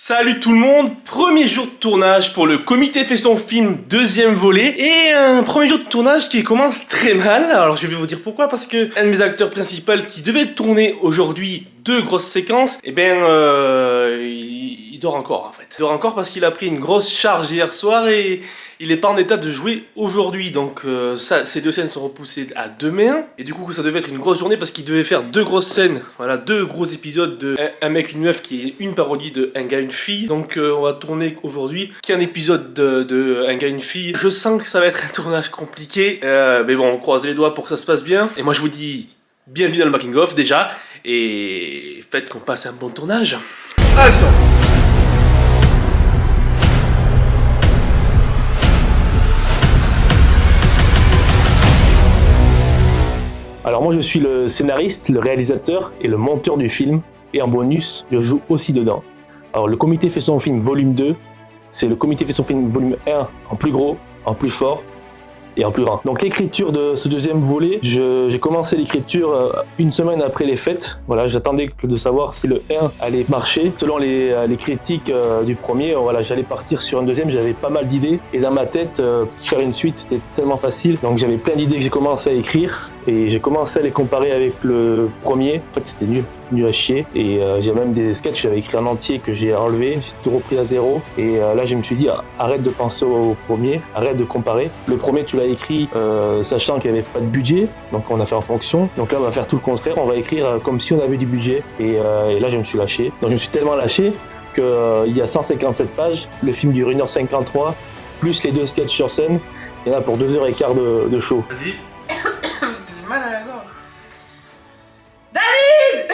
Salut tout le monde, premier jour de tournage pour le comité fait son film, deuxième volet, et un premier jour de tournage qui commence très mal. Alors je vais vous dire pourquoi, parce que un de mes acteurs principaux qui devait tourner aujourd'hui deux grosses séquences, il dort encore en fait. Il dort encore parce qu'il a pris une grosse charge hier soir et il n'est pas en état de jouer aujourd'hui. Donc ces deux scènes sont repoussées à demain. Et du coup ça devait être une grosse journée parce qu'il devait faire deux grosses scènes. Voilà, deux gros épisodes de Un mec, une meuf qui est une parodie de Un gars, une fille. Donc on va tourner aujourd'hui qu'un épisode de Un gars, une fille. Je sens que ça va être un tournage compliqué. Mais bon, on croise les doigts pour que ça se passe bien. Et moi je vous dis bienvenue dans le making of déjà. Et faites qu'on passe un bon tournage. Action! Alors moi je suis le scénariste, le réalisateur et le monteur du film, et en bonus, je joue aussi dedans. Alors le comité fait son film volume 2, c'est le comité fait son film volume 1 en plus gros, en plus fort et en plus grand. Donc l'écriture de ce deuxième volet, j'ai commencé l'écriture une semaine après les fêtes. Voilà, j'attendais de savoir si le 1 allait marcher. Selon les critiques du premier, voilà, j'allais partir sur un deuxième, j'avais pas mal d'idées. Et dans ma tête, faire une suite, c'était tellement facile. Donc j'avais plein d'idées que j'ai commencé à écrire. Et j'ai commencé à les comparer avec le premier. En fait, c'était nul à chier. Et j'ai même des sketchs que j'avais écrits en entier que j'ai enlevés. J'ai tout repris à zéro. Et là, je me suis dit, arrête de penser au premier, arrête de comparer. Le premier, tu l'as écrit sachant qu'il n'y avait pas de budget. Donc on a fait en fonction. Donc là, on va faire tout le contraire. On va écrire comme si on avait du budget. Et là, je me suis lâché. Donc je me suis tellement lâché qu'il y a 157 pages. Le film dure 1h53, plus les deux sketchs sur scène. Il y en a pour 2h15 de show. Vas-y. Parce que j'ai mal à la gorge. David.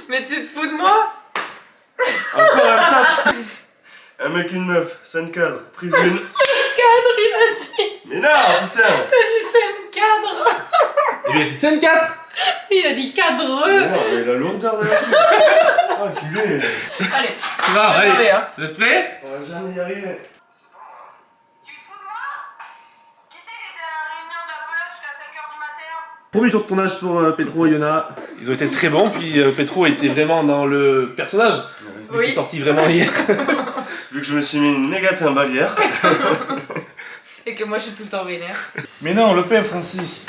Mais tu te fous de moi? Encore un tape. Un mec, une meuf, scène cadre, prise une. Cadre, il a dit. Mais non, putain. T'as dit scène cadre. Eh bien c'est scène 4. Il a dit cadreux. Mais non, mais la lourdeur de la fille. Ah, culé. Allez, C'est grave, allez. mauvais, hein. Vous êtes prêts? On va jamais y arriver. Tu te fous de moi? Qui c'est qui était à la réunion de la pelote jusqu'à 5h du matin? Premier jour de tournage pour Petro et Yona. Ils ont été très bons, puis Petro était vraiment dans le personnage. Oui. Il est sorti vraiment hier. Vu que je me suis mis une méga timbalière. Et que moi je suis tout le temps vénère. Mais non, le pain, Francis.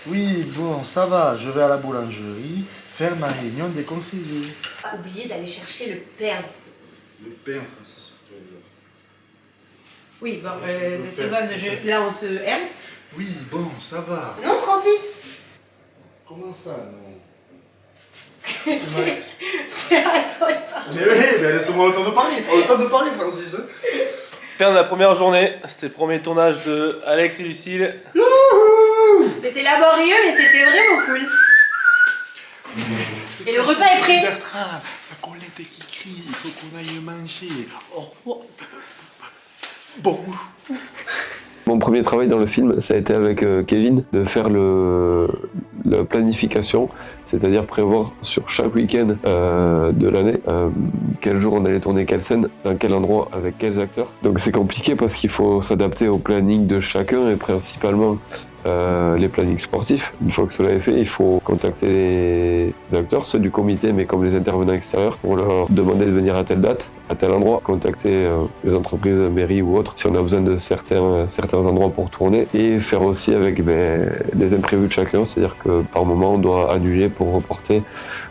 Oui, bon, ça va, je vais à la boulangerie faire ma réunion des conseillers. Pas oublier d'aller chercher le pain. Le pain, Francis. Oui, bon, 2 secondes, là on se aime. Oui, bon, ça va. Non, Francis? Comment ça, non? C'est à toi de parler. Mais oui, mais laisse-moi le temps de parler. Pas le temps de parler, Francis. Fin de la première journée, c'était le premier tournage de Alex et Lucille. C'était laborieux, mais c'était vraiment cool. Et le repas est prêt. Bertrand, la Colette qui crie, il faut qu'on aille manger. Au revoir. Bon. Mon premier travail dans le film, ça a été avec Kevin, de faire la planification, c'est-à-dire prévoir sur chaque week-end de l'année quel jour on allait tourner quelle scène, dans quel endroit, avec quels acteurs. Donc c'est compliqué parce qu'il faut s'adapter au planning de chacun et principalement les plannings sportifs. Une fois que cela est fait, il faut contacter les acteurs, ceux du comité, mais comme les intervenants extérieurs, pour leur demander de venir à telle date, à tel endroit, contacter les entreprises, mairies ou autres, si on a besoin de certains endroits pour tourner, et faire aussi avec les imprévus de chacun, c'est-à-dire que par moment on doit annuler pour reporter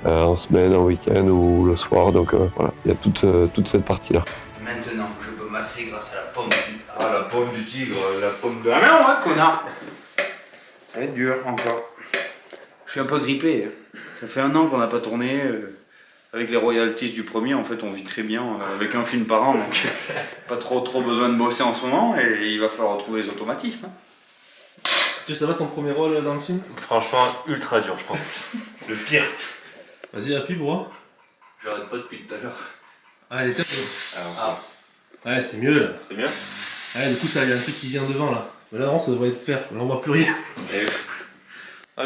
en semaine, en week-end ou le soir, donc voilà, il y a toute cette partie-là. Maintenant, je peux masser grâce à la pomme. Ah, la pomme du tigre, la pomme de la mer, Ah ouais, connard. Ça va être dur encore. Je suis un peu grippé. Ça fait 1 an qu'on n'a pas tourné. Avec les royalties du premier, en fait, on vit très bien avec un film par an, donc pas trop besoin de bosser en ce moment et il va falloir retrouver les automatismes. Ça va ton premier rôle dans le film? Franchement, ultra dur, je pense. Le pire. Vas-y, appuie bro. J'arrête pas depuis tout à l'heure. Ah, elle est top. Ah. Ouais, c'est mieux là. C'est bien. Ouais, du coup, ça, il y a un truc qui vient devant là. Mais là, non, ça devrait être faire. Là, on voit plus rien.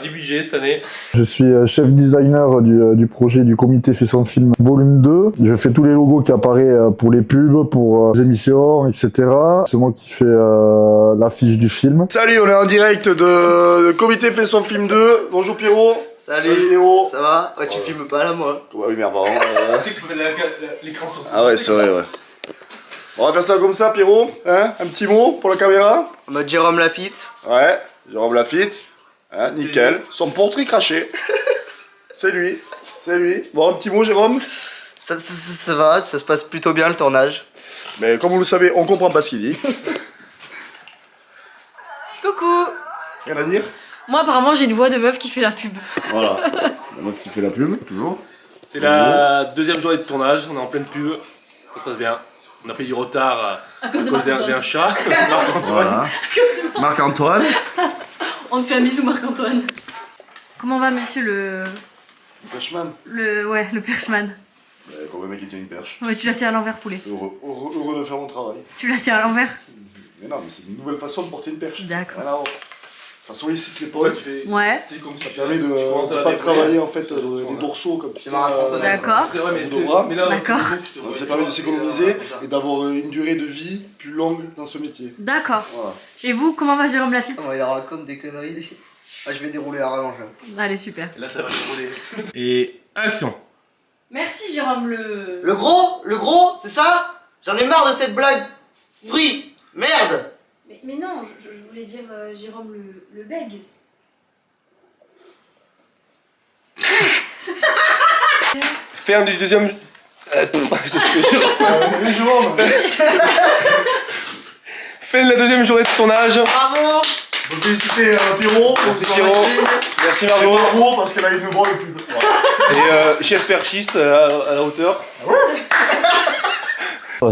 Du budget cette année. Je suis chef designer du projet du comité fait son film volume 2. Je fais tous les logos qui apparaissent pour les pubs, pour les émissions, etc. C'est moi qui fais l'affiche du film. Salut, on est en direct de comité fait son film 2. Bonjour Pierrot. Salut Pierrot. Ça va? Ouais, tu filmes pas là, moi. Ouais, oui, mais apparemment. Tu sais que tu peux mettre l'écran sur Ah ouais, c'est vrai, ouais. On va faire ça comme ça, Pierrot. Hein? Un petit mot pour la caméra? En mode Jérôme Lafitte. Ouais, Jérôme Lafitte. Hein, nickel. Son portrait craché. C'est lui. C'est lui. Bon, un petit mot, Jérôme? Ça va, ça se passe plutôt bien le tournage. Mais comme vous le savez, on comprend pas ce qu'il dit. Coucou. Rien à dire? Moi apparemment j'ai une voix de meuf qui fait la pub. Voilà. La meuf qui fait la pub, toujours. C'est la deuxième journée de tournage, on est en pleine pub. Ça se passe bien. On a pris du retard À cause de d'un chat, Marc-Antoine. Voilà. Marc-Antoine. On te fait un bisou Marc-Antoine. Comment va monsieur le Perchman. le perchman? Quand le mec il tient une perche. Ouais, tu la tiens à l'envers poulet. Heureux de faire mon travail. Tu la tiens à l'envers? Mais non, mais c'est une nouvelle façon de porter une perche. D'accord. Voilà, ça sollicite l'épaule. Ouais. Ça permet de ne pas travailler en fait les dorsaux comme tu D'accord. D'accord. Donc ça permet de s'économiser et d'avoir une durée de vie plus longue dans ce métier. D'accord. Voilà. Et vous, comment va Jérôme Lafitte? Il raconte des conneries. Ah, je vais dérouler la rallonge là. Allez, super. Et là ça va dérouler. Et action. Merci Jérôme le... Le gros, c'est ça? J'en ai marre de cette blague. Oui, merde. Mais non, je voulais dire Jérôme le bègue. Fin du deuxième... Fin de la deuxième journée de tournage. Bravo. On peut féliciter Pierrot pour son acting. Merci Et Margot. Margot parce qu'elle a une voix de pub. Et chef perchiste à la hauteur.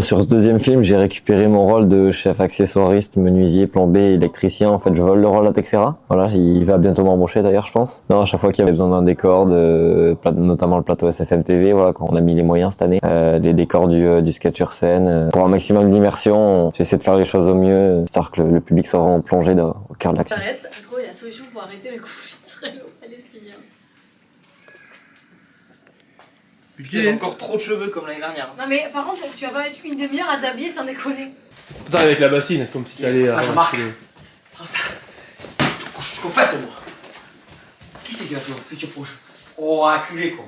Sur ce deuxième film, j'ai récupéré mon rôle de chef accessoiriste, menuisier, plombier, électricien. En fait, je vole le rôle à Texera. Voilà, il va bientôt m'embaucher d'ailleurs, je pense. Non, à chaque fois qu'il y avait besoin d'un décor, notamment le plateau SFM TV, voilà, quand on a mis les moyens cette année, les décors du sketch sur scène. Pour un maximum d'immersion, j'essaie de faire les choses au mieux, histoire que le public soit vraiment plongé au cœur de l'action. Arrête, j'ai trouvé la solution pour arrêter le conflit israélo-palestinien. J'ai encore trop de cheveux comme l'année dernière. Non mais par contre, tu vas pas mettre une demi-heure à t'habiller sans déconner. T'as avec la bassine, comme si t'allais... Ça, Jean-Marc. Ça. Tu couches qu'au fait, moi. Qui c'est qui va faire mon futur proche? Oh, acculé, quoi.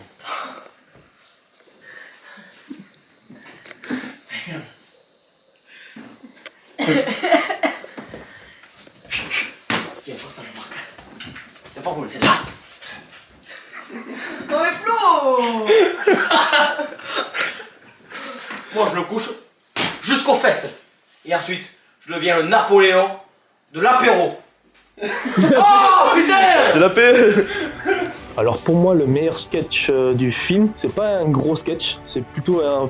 Tiens, prends ça, Jean-Marc. T'as pas volé, c'est là. Non mais Flo. Moi, je le couche jusqu'au fait. Et ensuite, je deviens le Napoléon de l'apéro. Oh putain! De la paix. Alors pour moi, le meilleur sketch du film, c'est pas un gros sketch, c'est plutôt un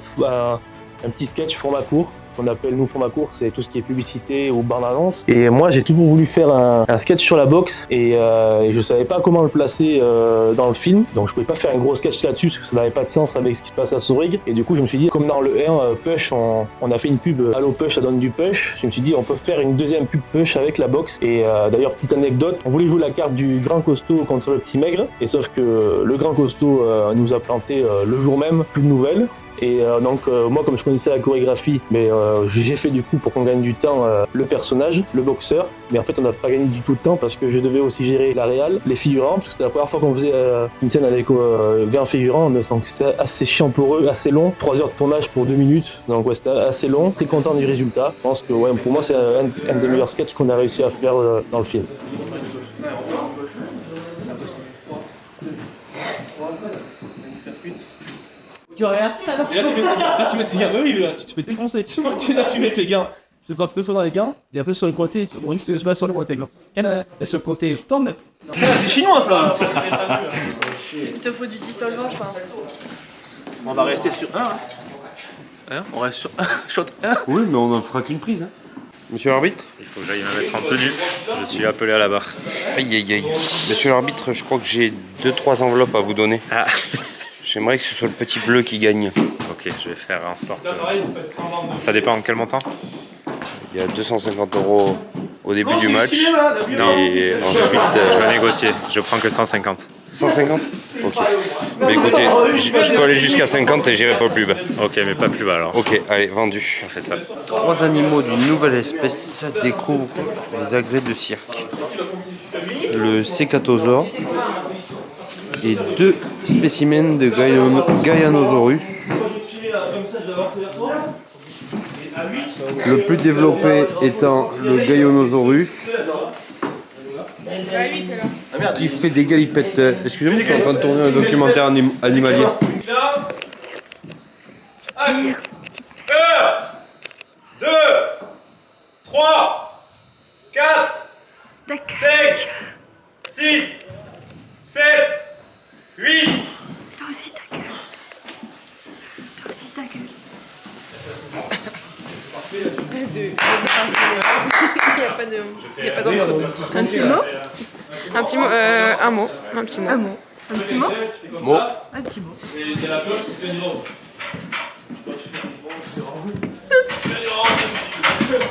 petit sketch format court. Qu'on appelle nous format court, c'est tout ce qui est publicité ou bande-annonce. Et moi j'ai toujours voulu faire un sketch sur la boxe et je savais pas comment le placer dans le film, donc je pouvais pas faire un gros sketch là-dessus parce que ça n'avait pas de sens avec ce qui se passe à Saurig. Et du coup je me suis dit, comme dans le 1 Push, on a fait une pub Allo Push, ça donne du push, je me suis dit on peut faire une deuxième pub push avec la boxe. Et d'ailleurs petite anecdote, on voulait jouer la carte du grand costaud contre le petit maigre, et sauf que le grand costaud nous a planté le jour même, plus de nouvelles. Et donc moi comme je connaissais la chorégraphie, mais j'ai fait du coup pour qu'on gagne du temps le personnage, le boxeur, mais en fait on n'a pas gagné du tout de temps parce que je devais aussi gérer la réal, les figurants, parce que c'était la première fois qu'on faisait une scène avec 20 figurants, donc c'était assez chiant pour eux, assez long, 3 heures de tournage pour 2 minutes, donc ouais c'était assez long, très content du résultat. Je pense que ouais, pour moi c'est un des meilleurs sketchs qu'on a réussi à faire dans le film. Tu regardes ça alors. Et là tu mets tes gants, oui, là, tu te fais défoncer. Là tu mets tes gants. Tu te frappes que dans les gants, et après sur le côté, tu te bats sur le côté. Et sur le côté, je tombe. C'est chinois ça. Il te faut du dissolvant, je pense. On va rester sur 1. Hein, on reste sur 1. Shot 1. Oui, mais on en fera qu'une prise. Hein. Monsieur l'arbitre? Il faut que j'aille me mettre en tenue. Je suis appelé à la barre. Aïe aïe aïe. Monsieur l'arbitre, je crois que j'ai 2-3 enveloppes à vous donner. Ah. J'aimerais que ce soit le petit bleu qui gagne. Ok, je vais faire en sorte. Ça dépend en quel montant? Il y a 250 € au début du match. Et ensuite. Je vais négocier. Je prends que 150. 150? Ok. Mais écoutez, je peux aller jusqu'à 50 et j'irai pas plus bas. Ok, mais pas plus bas alors. Ok, allez, vendu. On fait ça. 3 animaux d'une nouvelle espèce découvrent les agrès de cirque. Le sécatosaure, et 2 spécimens de Gaianosaurus. Le plus développé étant le Gaianosaurus, qui fait des galipettes. Excusez-moi, je suis en train de tourner un documentaire animalier. 1, 2, 3, 4, 5, 6, 7, 8. Toi aussi ta gueule. Toi aussi ta gueule. Il n'y a pas d'encre. Un petit mot? Un petit mot, un mot. Un petit mot. Un mot. Un petit mot? Mot. Un petit mot.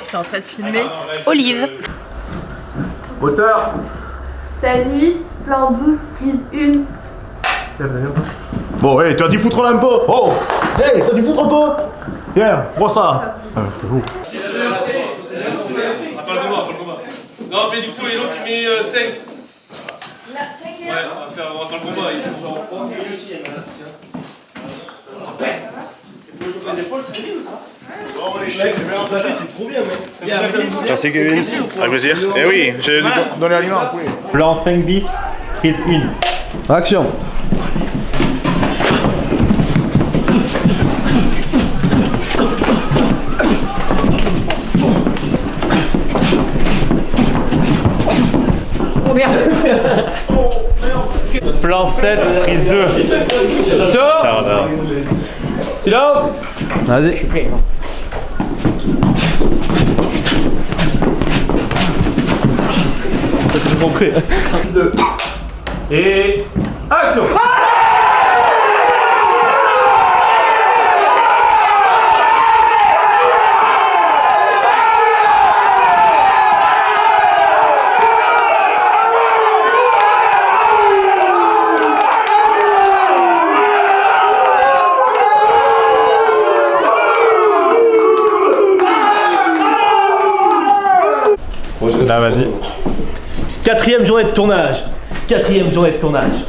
J'étais en train de filmer Olive. Moteur. Scène 8, plan 12, prise 1. Bon, hey, tu as dit foutre l'impôt. Oh, hey, tu as dit foutre un peu. Viens, prends ça. C'est vous. On va faire le combat. Non, mais du coup, et l'autre, tu mets 5. Ouais, on va faire le combat. Il est genre en 3. C'est trop bien, mec. Merci Kevin. Avec plaisir. Eh oui, j'ai donné l'aliment. Plan 5 bis, prise 1. Action. Oh merde. Plan 7, prise 2. Attention. Silence. Vas-y. Je suis prêt. C'est compris. Et action. Là, vas-y. Quatrième journée de tournage. Quatrième journée de tournage.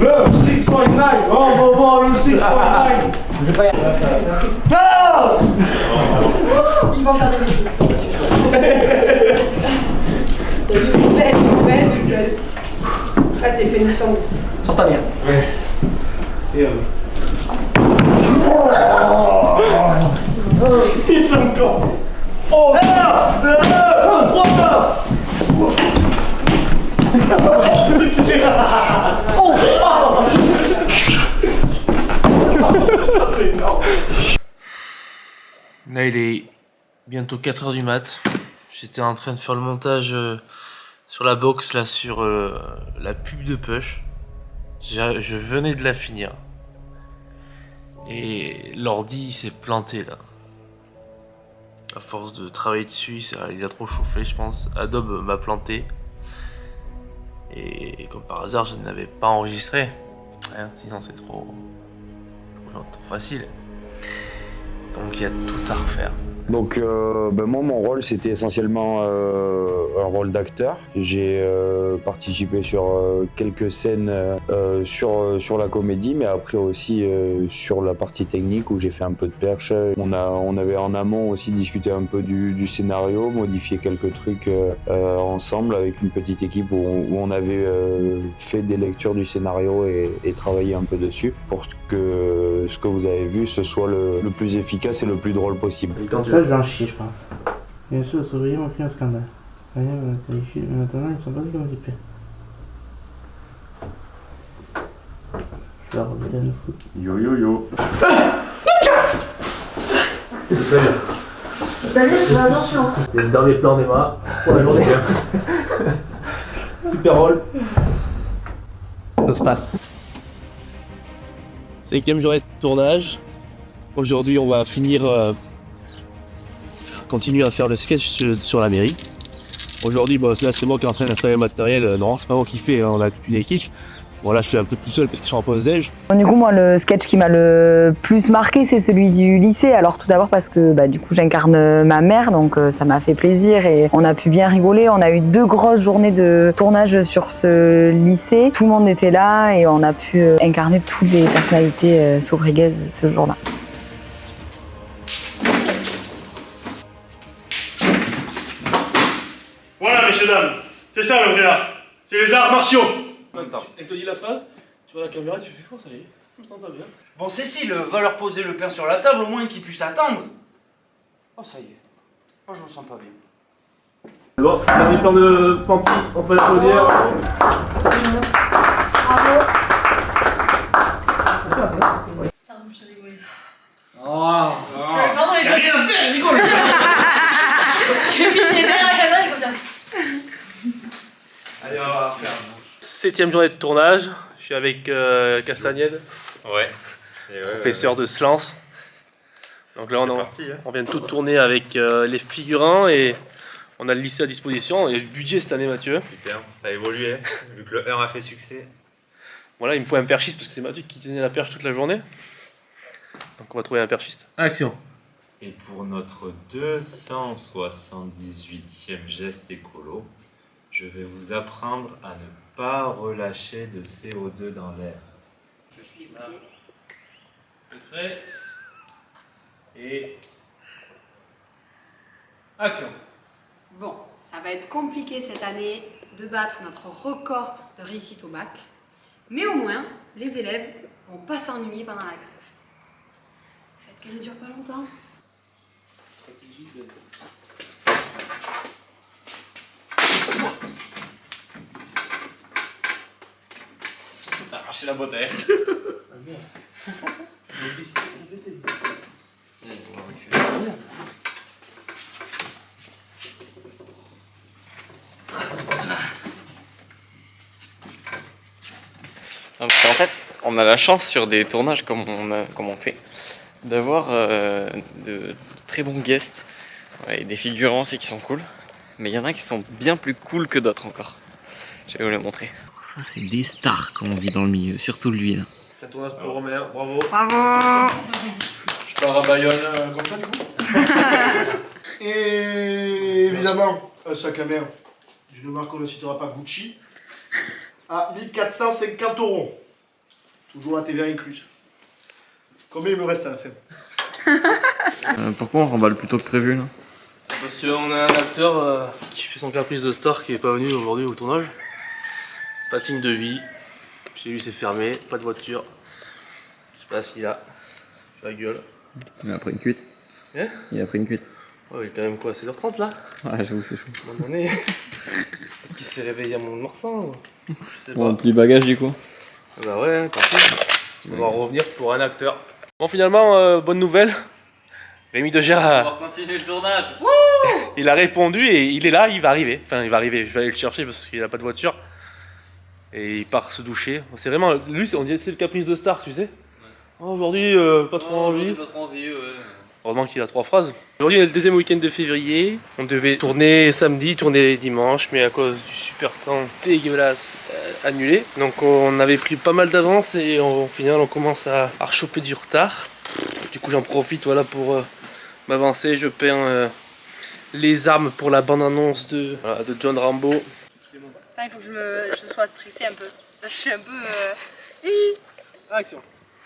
Le 6.9. On va voir le 6.9. Passe. Ils vont faire des Ah, c'est fait une mission. Sors ta bien. Ouais. Et Ils sont cons. Oh, 3. Là, il est bientôt 4h du mat. J'étais en train de faire le montage sur la box, là, sur la pub de Push. Je venais de la finir. Et l'ordi s'est planté, là. À force de travailler dessus, il a trop chauffé, je pense. Adobe m'a planté. Et comme par hasard, je n'avais pas enregistré. Hein, sinon, c'est trop facile. Donc il y a tout à refaire. Donc moi mon rôle c'était essentiellement un rôle d'acteur. J'ai participé sur quelques scènes sur la comédie, mais après aussi sur la partie technique où j'ai fait un peu de perche. On avait en amont aussi discuté un peu du scénario, modifié quelques trucs ensemble avec une petite équipe où on avait fait des lectures du scénario et travaillé un peu dessus pour que ce que vous avez vu ce soit le plus efficace et le plus drôle possible. Ça, je vais en chier, je pense. Bien sûr, les ouvriers ont pris un scandale. Rien, ça y file, mais maintenant, ils sont pas comme des plaies. Je vais rebuter à nous foutre. Yo yo yo. C'est très bien. T'as vu, fais attention. C'est le dernier plan d'Emma pour la journée. Super rôle. Ça se passe. 5e journée de tournage. Aujourd'hui, on va finir, continuer à faire le sketch sur la mairie. Aujourd'hui, là, c'est moi qui est en train d'installer le matériel. Non, c'est pas moi qui fais, on a toute une équipe. Bon là je suis un peu tout seul parce que je suis en pause déj. Du coup moi le sketch qui m'a le plus marqué c'est celui du lycée. Alors tout d'abord parce que du coup j'incarne ma mère donc ça m'a fait plaisir et on a pu bien rigoler. On a eu 2 grosses journées de tournage sur ce lycée. Tout le monde était là et on a pu incarner toutes les personnalités saubriguaises ce jour-là. Voilà, messieurs, dames, c'est ça le vrai art. C'est les arts martiaux. Elle te dit la phrase, tu vois la caméra, tu fais quoi, ça y est, je me sens pas bien. Bon, Cécile, va leur poser le pain sur la table, au moins qu'ils puissent attendre. Oh, ça y est. Oh, je me sens pas bien. Bon, dernier plan de Pampi, on peut l'applaudir. Oh, pardon, mais j'ai rien fait, il rigole. Kevin est derrière la caméra, il est comme ça. Allez, on va faire. 7e journée de tournage, je suis avec Castagnède. Ouais. Professeur de Slance. Donc là, parti, hein. on vient de tout tourner avec les figurants et on a le lycée à disposition. Il y a le budget cette année, Mathieu. Putain, ça a évolué, vu que le 1 a fait succès. Voilà, il me faut un perchiste parce que c'est Mathieu qui tenait la perche toute la journée. Donc on va trouver un perchiste. Action. Et pour notre 278e geste écolo, je vais vous apprendre à ne pas relâcher de CO2 dans l'air. C'est prêt. Et... action. Bon, ça va être compliqué cette année de battre notre record de réussite au bac. Mais au moins, les élèves vont pas s'ennuyer pendant la grève. Faites qu'elle ne dure pas longtemps. T'as arraché la boîte à air. Ah merde. J'ai oublié ce qui s'est complété. On va reculer. Non, parce qu'en fait, on a la chance sur des tournages comme on fait, d'avoir de très bons guests, et des figurants aussi qui sont cool, mais il y en a qui sont bien plus cool que d'autres encore. Je vais vous les montrer. Ça c'est des stars comme on dit dans le milieu, surtout lui là. C'est un tournage pour Romain, bravo. Bravo. Je pars à Bayonne comme ça du coup. Et évidemment, un sac à main d'une marque qu'on ne citera pas, Gucci, à 1450 €. Toujours la TVA incluse. Combien il me reste à la fin? Pourquoi on remballe plus tôt que prévu là? Parce qu'on a un acteur qui fait son caprice de star qui est pas venu aujourd'hui au tournage. Pas de signe de vie. Chez lui c'est fermé, pas de voiture. Je sais pas ce qu'il a. Je la gueule. Il a pris une cuite. Hein? Il a pris une cuite. Ouais, il est quand même quoi, 16h30 là? Ouais, j'avoue, c'est chaud. À un moment donné, peut-être qu'il s'est réveillé à Mont-de-Marsan. Je sais pas. Bon, plus de bagages du coup. Bah ouais, tant pis. On va revenir pour un acteur. Bon, finalement, bonne nouvelle. Rémi Deger On va a... continuer le tournage. il a répondu et il est là, il va arriver. Enfin, il va arriver, je vais aller le chercher parce qu'il a pas de voiture. Et il part se doucher. C'est vraiment, lui, on dirait que c'est le caprice de star, tu sais. Oh, aujourd'hui, pas trop envie. Pas trop envie, ouais. Heureusement qu'il a 3 phrases. Aujourd'hui, on est le 2e week-end de février. On devait tourner samedi, tourner dimanche, mais à cause du super temps dégueulasse, annulé. Donc on avait pris pas mal d'avance et au final, on commence à rechoper du retard. Du coup, j'en profite voilà, pour m'avancer. Je peins les armes pour la bande-annonce de John Rambo. Attends, il faut que je sois stressée un peu. Je suis un peu... Action.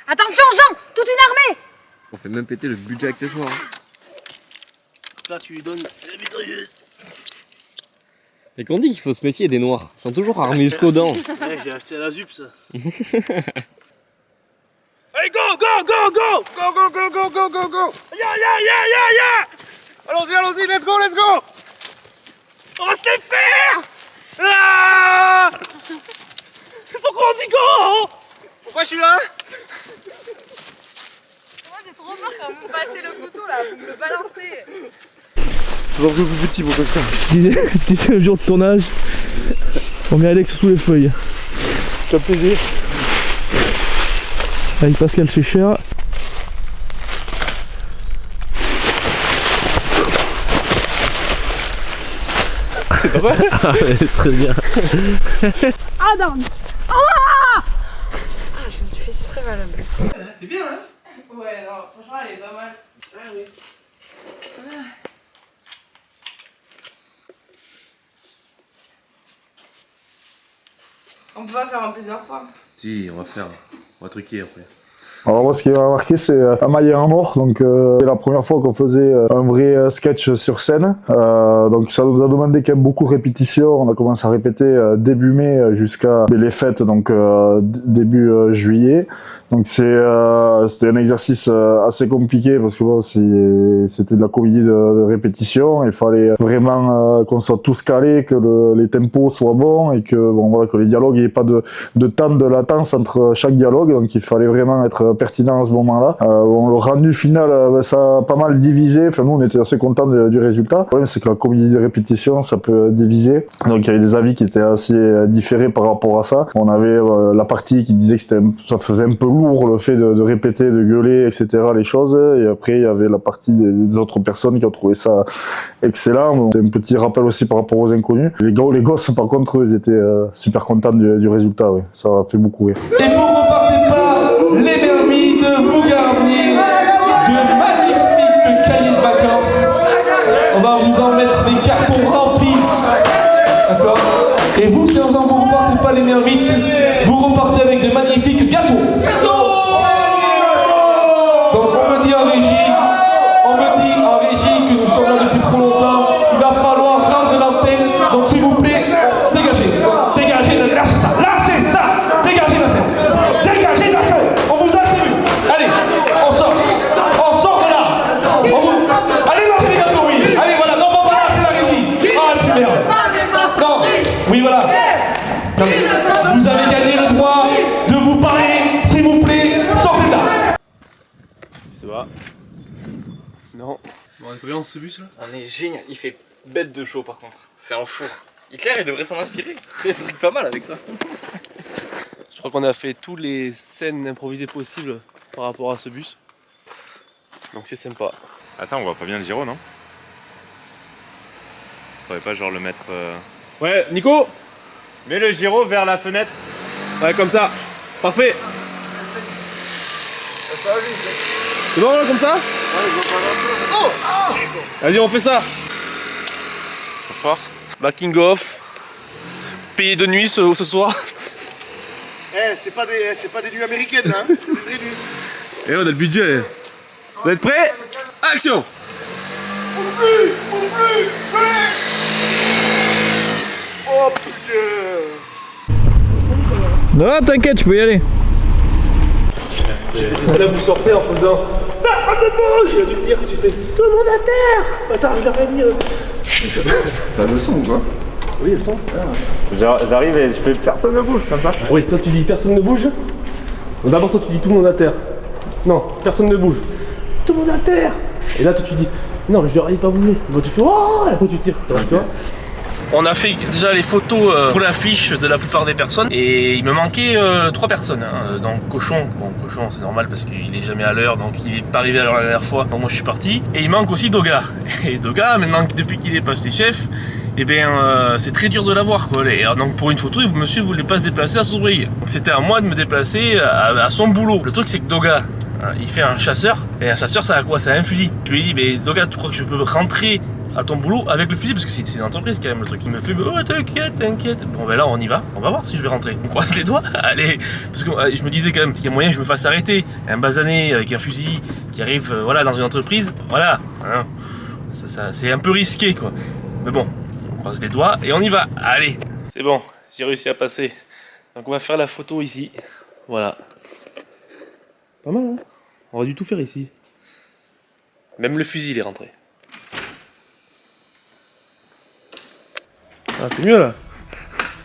Attention, Jean! Toute une armée! On fait même péter le budget accessoire. Là, tu lui donnes la mitrailleuse. Et qu'on dit qu'il faut se méfier des noirs. Ils sont toujours armés jusqu'aux dents. Ouais, j'ai acheté à la ZUP ça. Allez, go, go, go, go! Go, go, go, go, go, go, go! Ya, ya, ya, ya, ya! Allons-y, allons-y, let's go, let's go! On va se les faire! Ah! Pourquoi on dit go? Pourquoi je suis là? Moi j'ai trop peur quand vous passez le couteau là, vous me balancez. Toujours plus petit pour comme ça. 10e jour de tournage. On met Alex sous les feuilles. Ça fait plaisir. Avec Pascal Schecher. C'est pas mal. Ah ouais, très bien. Ah, down. Ah! mal un peu. T'es bien, hein? Ouais, non, franchement, elle est pas mal. Ah oui. On peut pas faire en plusieurs fois. Si, on va truquer après. Alors moi, ce qui m'a marqué, c'est Amaillé en or. Donc c'est la première fois qu'on faisait un vrai sketch sur scène. Donc ça nous a demandé quand même beaucoup de répétitions. On a commencé à répéter début mai jusqu'à les fêtes, donc début juillet. Donc c'était un exercice assez compliqué parce que bon, c'était de la comédie de répétition. Il fallait vraiment qu'on soit tous calés, que les tempos soient bons et que bon voilà, que les dialogues, il n'y ait pas de temps de latence entre chaque dialogue. Donc il fallait vraiment être pertinent à ce moment-là. Le rendu final, ça a pas mal divisé. Enfin nous, on était assez contents du résultat. Le problème, c'est que la comédie de répétition, ça peut diviser. Donc il y avait des avis qui étaient assez différés par rapport à ça. On avait la partie qui disait que ça faisait un peu lourd le fait de répéter, de gueuler, etc. les choses. Et après, il y avait la partie des autres personnes qui ont trouvé ça excellent. Donc, un petit rappel aussi par rapport aux inconnus. Les gosses, par contre, eux, ils étaient super contents du résultat. Ouais. Ça a fait beaucoup rire. Et vous repartez pas les mermides, vous garniez de magnifiques cahiers de vacances. On va vous en mettre des cartons remplis. D'accord? Et vous, si vous ne repartez pas les mermides, vous repartez avec de magnifiques gâteaux. Donc on me dit en régie que nous sommes là depuis trop longtemps. Il va falloir rendre l'antenne. Donc s'il vous plaît, dégagez. Dégagez, lâchez ça. Lâchez ça. Dégagez la scène. Dégagez la scène. On vous a vu. Allez, on sort. On sort de là. Allez manger les gâteaux, oui. Allez, voilà. Non, bon, voilà, c'est la régie. Oh, elle fait merde. Non. Oui, voilà. Vous avez gagné le droit de vous parler. S'il vous plaît, sortez de là. Ça va? Non. Bon, on est combien dans ce bus là? On est génial, il fait bête de chaud par contre. C'est un four. Hitler, il devrait s'en inspirer. Il fait des trucs pas mal avec ça. Je crois qu'on a fait toutes les scènes improvisées possibles par rapport à ce bus. Donc c'est sympa. Attends, on voit pas bien le gyro, non? Faudrait pas genre le mettre... Ouais, Nico? Mets le gyro vers la fenêtre. Ouais, comme ça. Parfait. C'est bon là, comme ça? Vas-y, on fait ça. Bonsoir. Backing off. Payé de nuit ce soir. Eh, c'est pas des nuits américaines, hein. C'est des vraies nuits. Et on a le budget. Vous êtes prêts? Action! Oh putain! Non, t'inquiète, tu peux y aller. C'est là où vous sortez en faisant personne ne bouge. Je vais te dire, tu fais tout le monde à terre. Attends, je l'aurais dit. T'as le son ou quoi? Oui, le son. J'arrive et je fais personne ne bouge comme ça. Oui, toi tu dis personne ne bouge. D'abord toi tu dis tout le monde à terre. Non, personne ne bouge. Tout le monde à terre. Et là toi tu dis non, je leur ai pas bougé. Donc tu fais oh, et après tu tires. Tu vois? On a fait déjà les photos pour l'affiche de la plupart des personnes et il me manquait 3 personnes. Hein. Donc Cochon, bon Cochon c'est normal parce qu'il est jamais à l'heure, donc il est pas arrivé à l'heure la dernière fois. Donc moi je suis parti. Et il manque aussi Doga. Et Doga, maintenant depuis qu'il est passé chef, et bien c'est très dur de l'avoir quoi. Et alors, donc pour une photo, monsieur voulait pas se déplacer à Soubry. Donc c'était à moi de me déplacer à son boulot. Le truc c'est que Doga, il fait un chasseur. Et un chasseur ça a quoi? Ça a un fusil. Je lui ai dit mais Doga, tu crois que je peux rentrer à ton boulot avec le fusil parce que c'est une entreprise quand même le truc. Il me fait oh t'inquiète. Bon ben là on y va, on va voir si je vais rentrer. On croise les doigts, allez. Parce que je me disais quand même qu'il y a moyen que je me fasse arrêter. Un basané avec un fusil qui arrive voilà dans une entreprise, voilà. Hein. Ça c'est un peu risqué quoi. Mais bon, on croise les doigts et on y va. Allez, c'est bon, j'ai réussi à passer. Donc on va faire la photo ici. Voilà. Pas mal hein. On va du tout faire ici. Même le fusil il est rentré. Ah, c'est mieux là.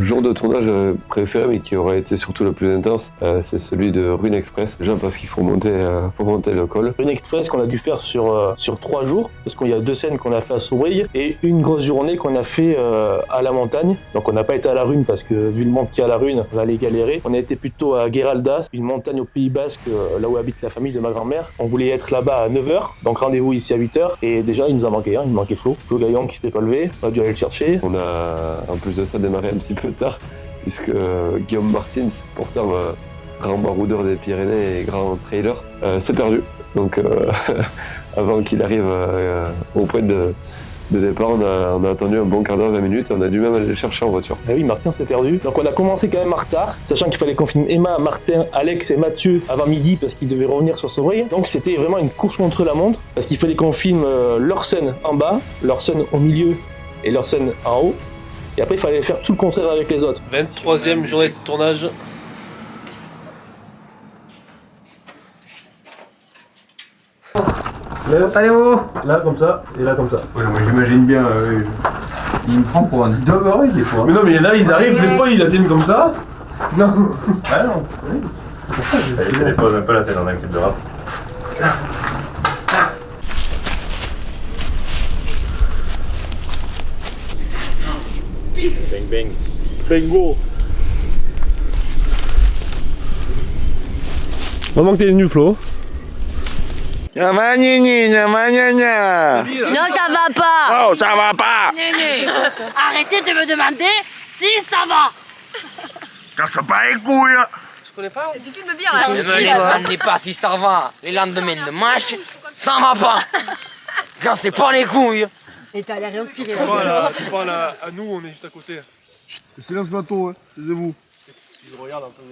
Le jour de tournage préféré, mais qui aurait été surtout le plus intense, c'est celui de Rune Express. Déjà parce qu'il faut monter le col. Rune Express qu'on a dû faire sur 3 jours, parce qu'il y a 2 scènes qu'on a fait à Soubry et une grosse journée qu'on a fait à la montagne. Donc on n'a pas été à la Rune parce que vu le monde qu'il y a à la Rune, on allait galérer. On a été plutôt à Gueraldas, une montagne au Pays Basque, là où habite la famille de ma grand-mère. On voulait être là-bas à 9h, donc rendez-vous ici à 8h. Et déjà il nous a manqué, il manquait Flo Gaillon qui s'était pas levé, on a dû aller le chercher. On a en plus de ça démarré un petit peu tard, puisque Guillaume Martins, pourtant grand baroudeur des Pyrénées et grand trailer, s'est perdu. Donc avant qu'il arrive au point de départ, on a attendu un bon quart d'heure, 20 minutes, et on a dû même aller le chercher en voiture. Ah oui, Martin s'est perdu. Donc on a commencé quand même en retard, sachant qu'il fallait qu'on filme Emma, Martin, Alex et Mathieu avant midi parce qu'ils devaient revenir sur Sobreuil. Donc c'était vraiment une course contre la montre parce qu'il fallait qu'on filme leur scène en bas, leur scène au milieu et leur scène en haut. Et après il fallait faire tout le contraire avec les autres. 23e journée de tournage. Allez où? Là comme ça, et là comme ça. Ouais, moi j'imagine bien, il me prend pour un demeuré des fois. Mais non, mais là ils arrivent, des fois ils la tiennent comme ça. Non. Ah non. Oui. C'est pour ça que j'ai fait des fois même pas la tête dans un clip de rap. Bang bang. Bingo. On manque tes nuls, Flo. Nya nya nya. Non, ça va pas. Oh, ça va pas. Arrêtez de me demander si ça va. Casse pas les couilles. Je connais pas. Tu filmes bien là. Ne me demandez pas si ça va. Les lendemains de match, ça va pas. Cassez pas les couilles. Et t'as l'air inspiré. Tu parles à nous, on est juste à côté. Le silence plateau, hein, taisez-vous. Je regarde un peu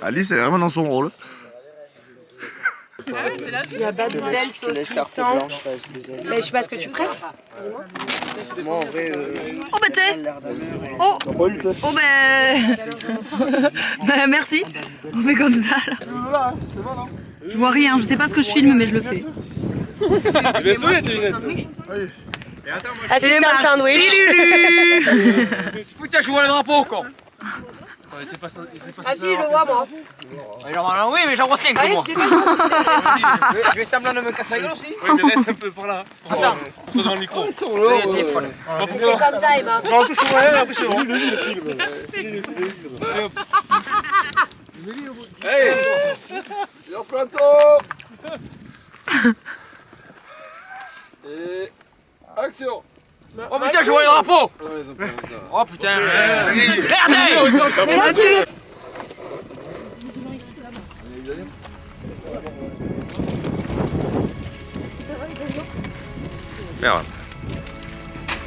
Alice, elle est vraiment dans son rôle. Il y a Babybel, saucisson. Mais je sais pas ce que tu préfères. Moi en vrai. Oh bah tiens. Oh bah merci. On fait comme ça là. Je vois rien, je sais pas ce que je filme mais je le fais. Bien sûr, tes lunettes. Assistant sandwich. Putain, je vois le drapeau quoi. Ah si, je le vois moi. Oui, mais j'en vois 5 Allez, moi. dépêche-toi. Je vais semblant de me casser la gueule aussi. Oui, mais laisse un peu par là. Attends. On se dans le micro. Ils sont là. Le téléphone. C'est comme ça, Emma. On touche au moyen, après c'est bon. Hey, silence plateau. Et action. Oh putain, je vois le drapeau. Oh putain. Merdez. Merde.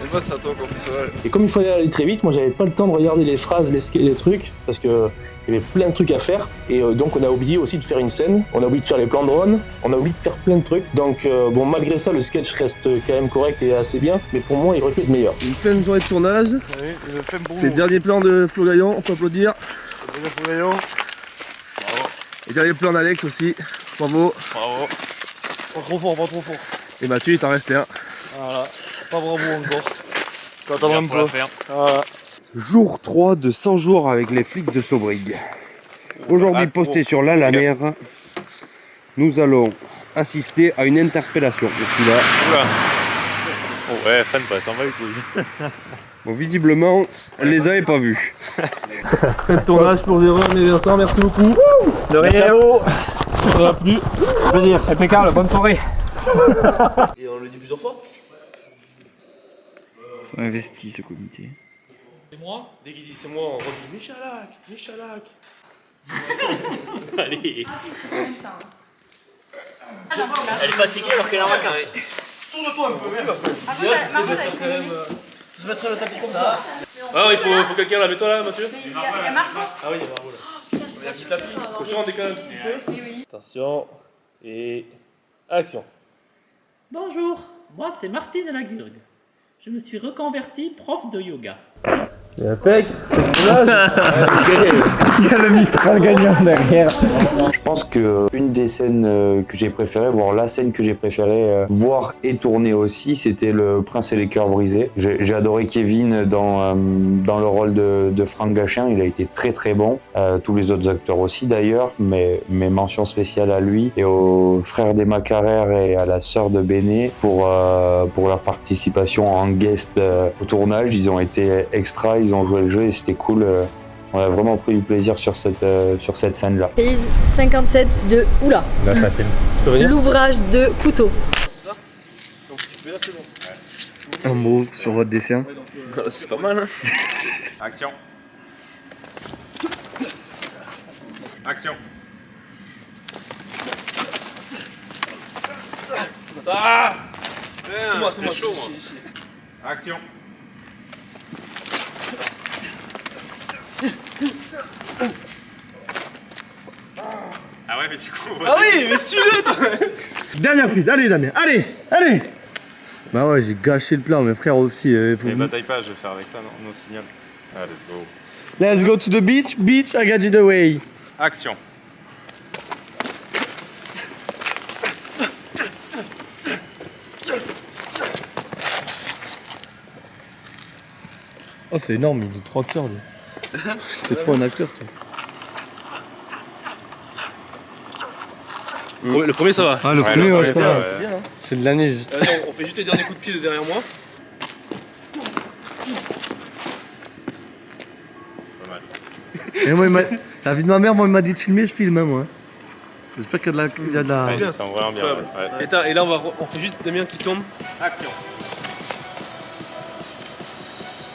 Et moi, c'est à toi qu'on fait ça. Et comme il fallait aller très vite, moi j'avais pas le temps de regarder les phrases, les trucs, parce que il y avait plein de trucs à faire. Et donc on a oublié aussi de faire une scène, on a oublié de faire les plans de drone, on a oublié de faire plein de trucs. Donc bon, malgré ça, le sketch reste quand même correct et assez bien, mais pour moi il aurait pu être meilleur. Une fin de journée de tournage. C'est le dernier plan de Flo Gaillon, on peut applaudir. Flo Gaillon. Bravo. Et dernier plan d'Alex aussi, bravo. Bravo. Pas trop fort, pas trop fort. Et Mathieu, il t'en restait un. Voilà, pas bravo encore. T'attends un peu. Voilà. Jour 3 de 100 jours avec les flics de Sobreuil. Aujourd'hui posté sur la Lanère, nous allons assister à une interpellation. Je suis là. Oula. Oh ouais, freine pas, ça en va les couilles. Bon, visiblement, elle les avait pas vus. Fin de tournage pour 0 mais Vincent, merci beaucoup. De rien. Ça va plus. Plaisir. Impeccable, bonne soirée. Et on le dit plusieurs fois. Ils sont investis ce comité. C'est moi. Dès qu'il dit c'est moi, on redit Michalak, Michalak. Allez. Elle est fatiguée alors qu'elle est en vacances. Tourne-toi un peu, merde. Je mettrai le tapis comme ça. Ah, il faut quelqu'un là, mets-toi là, Mathieu. Il y a Marco. Ah oui, il y a Marco là. Il y a un petit tapis. Cochon, on décale un petit peu. Oui, oui. Attention. Et action. Bonjour, moi c'est Martine Lagurgue. Je me suis reconvertie prof de yoga. Impec. Il y a le Mistral gagnant derrière. Je pense que une des scènes que j'ai préférées, voire la scène que j'ai préférée voir et tourner aussi, c'était le Prince et les cœurs brisés. J'ai adoré Kevin dans le rôle de Franck Gachin, il a été très très bon. Tous les autres acteurs aussi d'ailleurs, mais mention spéciale à lui et aux frères d'Emma Carrère et à la sœur de Béné pour leur participation en guest au tournage. Ils ont été extra, ils ont joué le jeu et c'était cool. On a vraiment pris du plaisir sur cette scène-là. Prise 57 de Oula. Là, ça filme. L'ouvrage de Couteau. Un mot sur votre dessin. C'est pas mal, hein. Action. Action. Ça. C'est moi, chaud, moi. Action. Ah ouais, mais du coup... Ah oui, mais suis-le, toi. Dernière prise, allez Damien, allez. Bah ouais, j'ai gâché le plan, mes frères aussi. Mais bataille pas, je vais faire avec ça, non, nos signal. Ah, let's go. Let's go to the beach, I got you the way. Action. Oh, c'est énorme, il est trop acteur, lui. T'es trop un acteur, toi. Le premier, ça va. Ah, le premier, ouais, ça va. C'est bien, hein. C'est de l'année, juste. Allez, on fait juste les derniers coups de pied de derrière moi. C'est pas mal. Et moi, la vie de ma mère, moi, il m'a dit de filmer, je filme, hein, moi. J'espère qu'il y a de la... Ouais, c'est vraiment bien. Ouais. Et là, on fait juste Damien qui tombe. Action.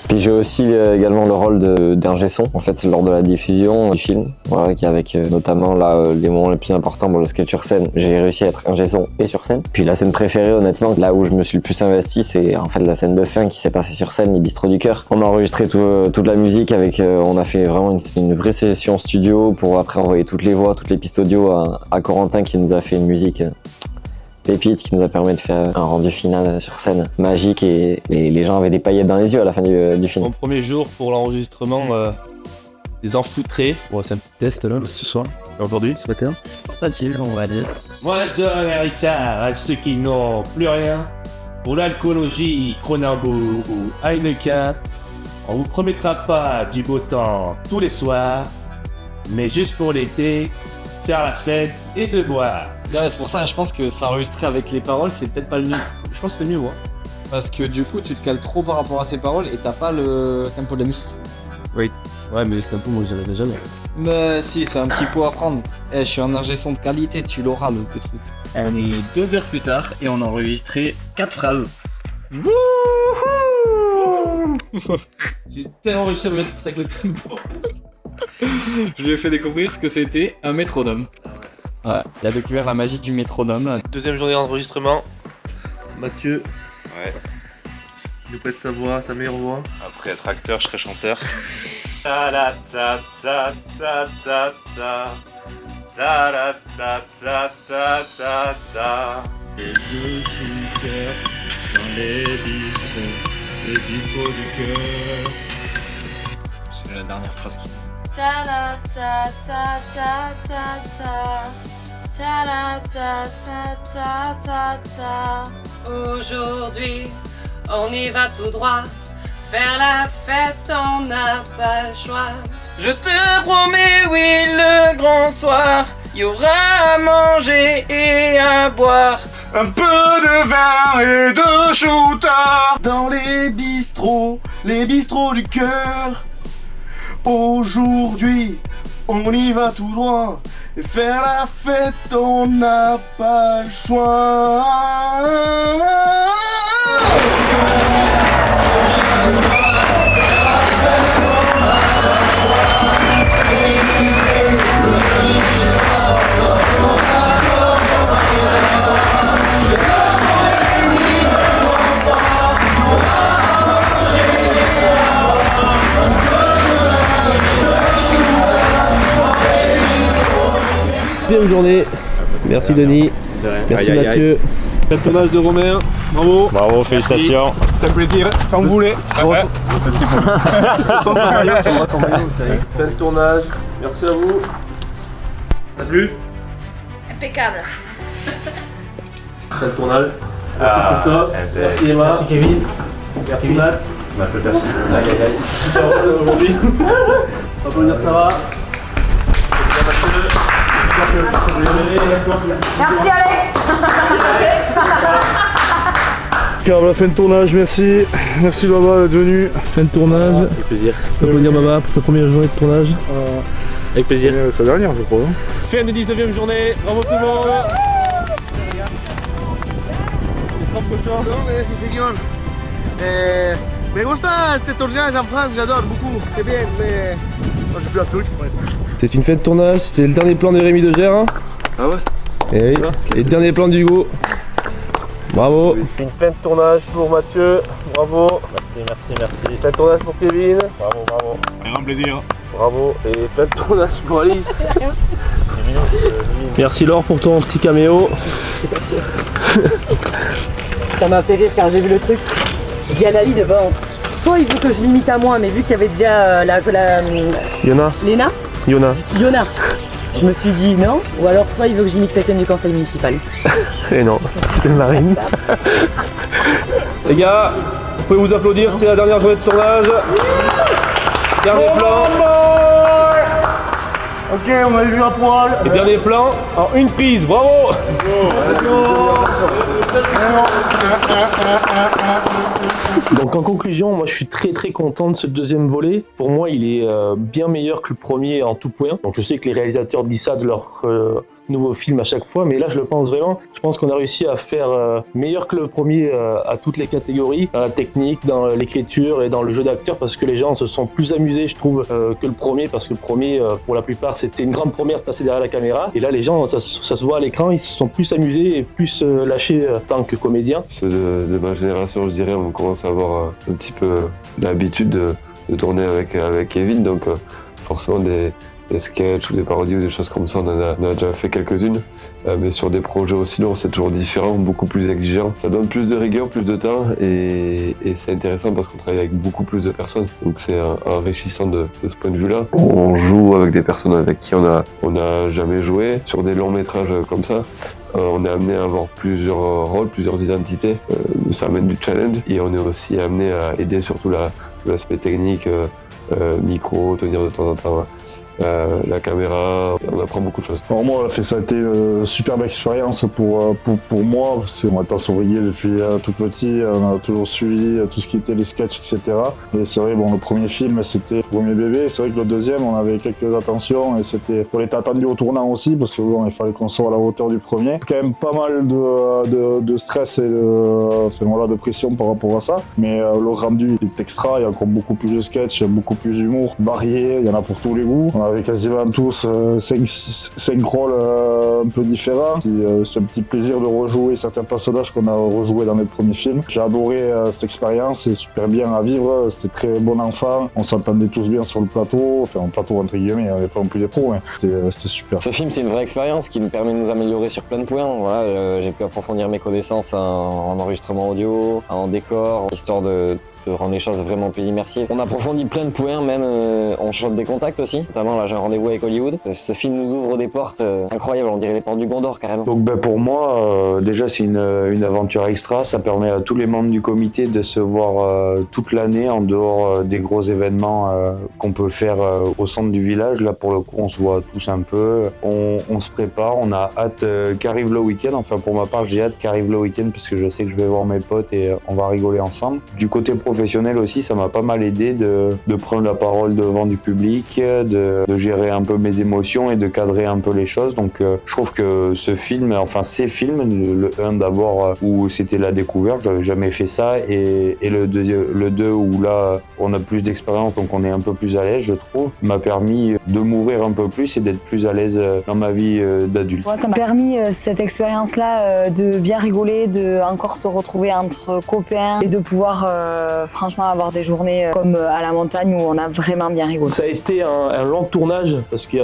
Puis j'ai aussi également le rôle d'ingé son, en fait, lors de la diffusion du film, voilà, avec notamment là, les moments les plus importants, le sketch sur scène, j'ai réussi à être ingé son et sur scène. Puis la scène préférée, honnêtement, là où je me suis le plus investi, c'est en fait la scène de fin qui s'est passée sur scène, les bistrots du cœur. On a enregistré toute la musique on a fait vraiment une vraie session studio pour après envoyer toutes les voix, toutes les pistes audio à Corentin qui nous a fait une musique pépite qui nous a permis de faire un rendu final sur scène magique et les gens avaient des paillettes dans les yeux à la fin du film. Mon premier jour pour l'enregistrement des enfoutrés. Bon, c'est un petit test là, ce soir. Aujourd'hui, ce matin. Facile, on va dire. Moi, je donne un héritage à ceux qui n'ont plus rien. Pour l'alcoolologie, Kronenbourg ou Heineken, on vous promettra pas du beau temps tous les soirs, mais juste pour l'été, faire la fête et de boire. Ouais, c'est pour ça, je pense que s'enregistrer avec les paroles, c'est peut-être pas le mieux. Je pense que c'est le mieux, moi. Parce que du coup, tu te cales trop par rapport à ces paroles et t'as pas le tempo de la musique. Oui. Ouais, mais le tempo, moi, j'avais déjà. Mais si, c'est un petit pot à prendre. Je suis un ingé son de qualité, tu l'auras le truc. On est 2 heures plus tard et on a enregistré 4 phrases. J'ai tellement réussi à me mettre avec le tempo. Je lui ai fait découvrir ce que c'était un métronome. Ouais, il a découvert la magie du métronome. Deuxième journée d'enregistrement. Mathieu. Ouais. Il nous prête sa voix, sa meilleure voix. Après être acteur, je serai chanteur. Ta la ta ta ta ta ta. Ta la ta ta ta ta ta. Les deux shooters dans les bistrots du cœur. C'est la dernière phrase qui... Ta la ta ta ta ta ta. Ta la ta ta ta ta ta. Aujourd'hui, on y va tout droit. Faire la fête, on n'a pas le choix. Je te promets, oui, le grand soir, y aura à manger et à boire. Un peu de vin et de shooter Dans les bistrots du cœur. Aujourd'hui, on y va tout droit. Et faire la fête, on n'a pas le choix. Deuxième journée. Merci Denis. Merci Mathieu. Quel tournage de Romain. Bravo. Bravo, félicitations. Ça fait plaisir. Quand vous voulez. Ton maillot. Fin de tournage. Merci à vous. Ça t'a plu? Impeccable. Fin de tournage. Merci Christophe. Merci Emma. Merci Kevin. Merci Matt. Aïe aïe aïe. Super rôle aujourd'hui. On peut dire ça va. Merci Alex. Car la fin de tournage, merci. Merci Baba d'être venu. Fin de tournage. Avec plaisir. On peut dire Baba pour sa première journée de tournage. Avec plaisir. Sa dernière, je crois. Fin de 19e journée. Bravo tout le monde. Me gusta este tournage en France, j'adore beaucoup. C'est bien, mais. Moi, j'ai plus la peluche pour être. C'est une fin de tournage, c'était le dernier plan de Rémi de Gers. Ah ouais? Et oui, et le dernier plan d'Hugo. Bravo. Une fin de tournage pour Mathieu, bravo. Merci. Fin de tournage pour Kevin, bravo. Un grand plaisir. Bravo. Et fin de tournage pour Alice. Merci Laure pour ton petit caméo. Ça m'a fait rire car j'ai vu le truc. J'ai dit à Nali d'abord, soit il faut que je m'imite à moi, mais vu qu'il y avait déjà Yona. Léna Yona. Je me suis dit non, ou alors soit il veut que j'imite quelqu'un du conseil municipal. Et non, c'était Marine. Les gars, vous pouvez vous applaudir, c'est la dernière journée de tournage. Dernier plan. Ok, on avait vu un poil. Et dernier plan en une prise, bravo. Donc en conclusion, moi je suis très content de ce deuxième volet. Pour moi, il est bien meilleur que le premier en tout point. Donc je sais que les réalisateurs disent ça de leur nouveau film à chaque fois, mais là je le pense vraiment. Je pense qu'on a réussi à faire meilleur que le premier à toutes les catégories, dans la technique, dans l'écriture et dans le jeu d'acteur, parce que les gens se sont plus amusés, je trouve, que le premier, parce que le premier, pour la plupart, c'était une grande première de passer derrière la caméra. Et là, les gens, ça se voit à l'écran, ils se sont plus amusés et plus lâchés en tant que comédiens. Ceux de ma génération, je dirais, on commence à avoir un petit peu l'habitude de tourner avec Kevin, donc forcément des sketchs ou des parodies ou des choses comme ça, on en a déjà fait quelques-unes, mais sur des projets aussi longs, c'est toujours différent, beaucoup plus exigeant. Ça donne plus de rigueur, plus de temps, et c'est intéressant parce qu'on travaille avec beaucoup plus de personnes, donc c'est enrichissant de ce point de vue-là. On joue avec des personnes avec qui on a jamais joué. Sur des longs métrages comme ça, on est amené à avoir plusieurs rôles, plusieurs identités, ça amène du challenge, et on est aussi amené à aider surtout l'aspect technique, micro, tenir de temps en temps la caméra, on apprend beaucoup de choses. Alors moi, ça a été une superbe expérience pour moi, parce qu'on est surveillé depuis tout petit, on a toujours suivi tout ce qui était les sketchs, etc. Et c'est vrai, bon, le premier film, c'était le premier bébé, c'est vrai que le deuxième, on avait quelques attentions, et on était attendu au tournant aussi, parce que bon, il fallait qu'on soit à la hauteur du premier. Quand même pas mal de stress et de pression par rapport à ça, mais le rendu est extra, il y a encore beaucoup plus de sketchs, beaucoup plus d'humour, varié, il y en a pour tous les goûts. On avait quasiment tous 5 rôles un peu différents. C'est un petit plaisir de rejouer certains personnages qu'on a rejoués dans notre premier film. J'ai adoré cette expérience, c'est super bien à vivre, c'était très bon enfant. On s'entendait tous bien sur le plateau, enfin un plateau entre guillemets, on n'avait pas non plus des pros, hein. C'était super. Ce film, c'est une vraie expérience qui nous permet de nous améliorer sur plein de points. Voilà, j'ai pu approfondir mes connaissances en enregistrement audio, en décor, histoire de rendre les choses vraiment plus immersives. On approfondit plein de points, même on chope des contacts aussi. Notamment là j'ai un rendez-vous avec Hollywood. Ce film nous ouvre des portes incroyables, on dirait les portes du Gondor carrément. Donc pour moi, déjà c'est une aventure extra, ça permet à tous les membres du comité de se voir toute l'année en dehors des gros événements qu'on peut faire au centre du village. Là pour le coup on se voit tous un peu, on se prépare, on a hâte qu'arrive le week-end. Enfin pour ma part j'ai hâte qu'arrive le week-end parce que je sais que je vais voir mes potes et on va rigoler ensemble. Du côté professionnel aussi, ça m'a pas mal aidé de prendre la parole devant du public, de gérer un peu mes émotions et de cadrer un peu les choses. Donc je trouve que ces films, le 1 d'abord où c'était la découverte, j'avais jamais fait ça, et le 2 où là on a plus d'expérience donc on est un peu plus à l'aise, je trouve, m'a permis de m'ouvrir un peu plus et d'être plus à l'aise dans ma vie d'adulte. Ouais, ça m'a permis cette expérience-là de bien rigoler, de encore se retrouver entre copains et de pouvoir franchement avoir des journées comme à la montagne où on a vraiment bien rigolé. Ça a été un long tournage parce que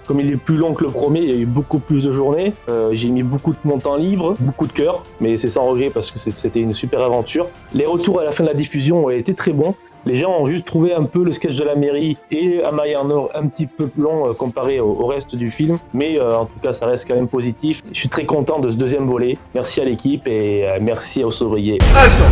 comme il est plus long que le premier, il y a eu beaucoup plus de journées. J'ai mis beaucoup de mon temps libre, beaucoup de cœur, mais c'est sans regret parce que c'était une super aventure. Les retours à la fin de la diffusion ont été très bons. Les gens ont juste trouvé un peu le sketch de la mairie et Amaï en or un petit peu plus long comparé au reste du film. Mais en tout cas, ça reste quand même positif. Je suis très content de ce deuxième volet. Merci à l'équipe et merci aux ouvriers. Action.